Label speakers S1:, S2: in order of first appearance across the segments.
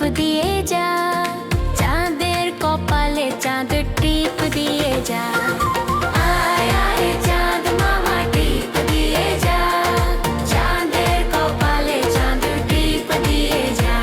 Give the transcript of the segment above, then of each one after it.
S1: দিয়ে যা, চাঁদের কপালে চাঁদ টিপ দিয়ে যা। আয় আয় চাঁদ মামা টিপ দিয়ে যা, চাঁদের কপালে চাঁদ টিপ দিয়ে যা।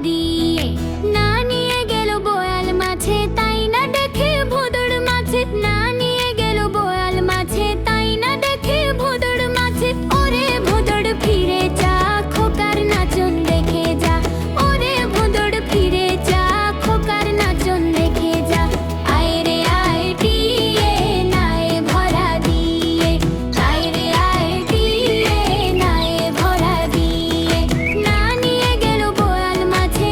S1: দিয়ে। না নিয়ে গেল বোয়াল মাছে, তাই না দেখে ভোঁদড় মাছে। না নিয়ে গেল বোয়াল মাছে, তাই না দেখে ভোঁদড় মাছে। ওরে ভোঁদড় ফিরে যা, খোকার নাচন দেখে যা। ওরে ভোঁদড় ফিরে যা, খোকার নাচন দেখে যা। আয় রে আয় টিয়ে, নায়ে ভরা দিয়ে। আয় রে আয় টিয়ে, নায়ে ভরা দিয়ে। না নিয়ে গেল বোয়াল মাছে,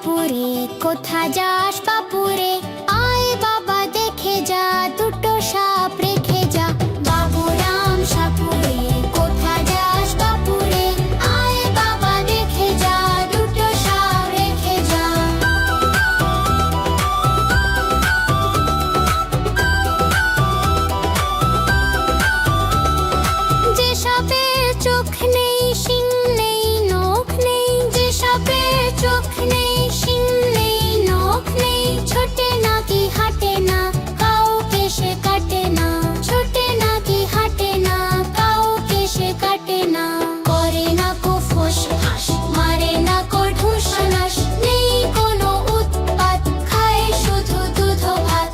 S1: বাপুরে, কোথা যাস বাপুরে? আয় বাবা দেখে যা, দুটো সাপ রেখে যা। বাবুরাম সাপুরে, কোথা যাস বাপুরে? আয় বাবা দেখে যা, দুটো সাপ রেখে যা। যে সাপের চোখ নেই, শিং নেই, নখ নেই, যে সাপের চোখ নেই, শিং নেই, নখ নেই, ছোটে নাকি হাঁটে না, কাউকে সে কাটে না। ছোটে নাকি হাঁটে না, কাউকে সে কাটে না। করে না কো ফোঁস ফাঁস, মারে না কো ঢুস নাস, নেই কোনো উৎপাত, খায় শুধু দুধ ও ভাত।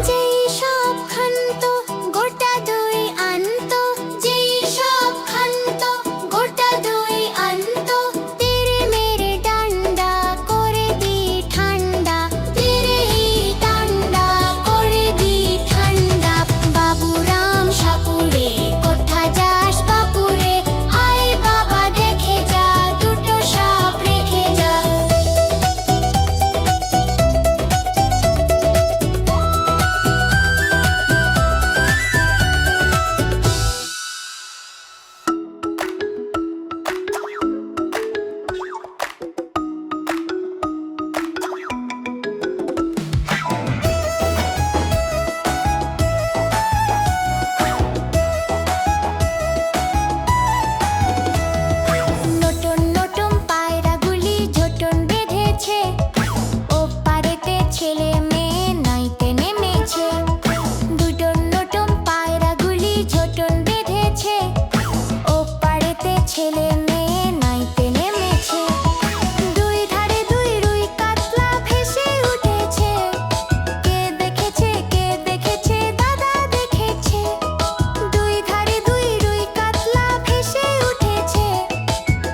S1: যেই সব খান্ত গোটা দই আনতো, যেই সব খান্ত গোটা দই আনতো, তেরে মেরে ডান্ডা করে দি ঠান্ডা, তেরে ডান্ডা করে দি ঠান্ডা। বাবুরাম সাপুরে, কোথা যাস বাপুরে? আয় বাবা দেখে যা, দুটো সাপ রেখে যা। নতুন নতুন পায়রাগুলি ঝোটন বেঁধেছে, ও পারেতে ছেলে মেয়ে নাইতে নেমেছে। দুটো নতুন পায়রাগুলি ঝোটন বেঁধেছে, ও পারেতে ছেলে মেয়ে নাইতে নেমেছে। দুই ধারে দুই রুই কাতলা ভেসে উঠেছে, কে দেখেছে, কে দেখেছে, দাদা দেখেছে। দুই ধারে দুই রুই কাতলা ভেসে উঠেছে,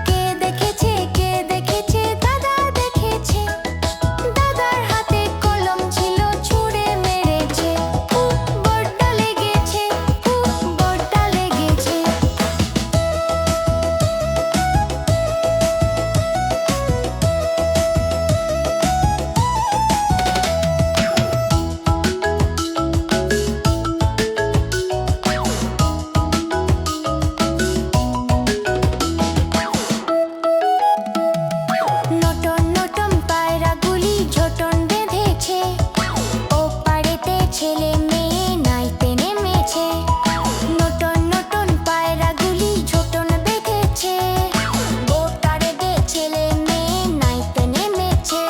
S1: কে দেখেছে, কে দেখেছে, দাদা দেখেছে। দাদার হাতে কলম ছিল, ছুঁড়ে মেরেছে, খুব বড্ড লেগেছে, খুব বড্ড লেগেছে। নতুন নতুন পায়রাগুলি ঝোটন বেঁধেছে, ও পারেতে ছেলে মেয়ে নাইতে নেমেছে। নতুন নতুন পায়রাগুলি ঝোটন বেঁধেছে, ও পারেতে ছেলে মেয়ে নাইতে নেমেছে।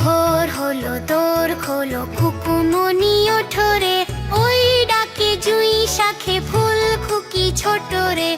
S1: ভোর হলো, দোর খোলো, কুকুমনি ওঠো রে, ওই ডাকে জুঁই শাখে ফুল খুকি ছোট রে।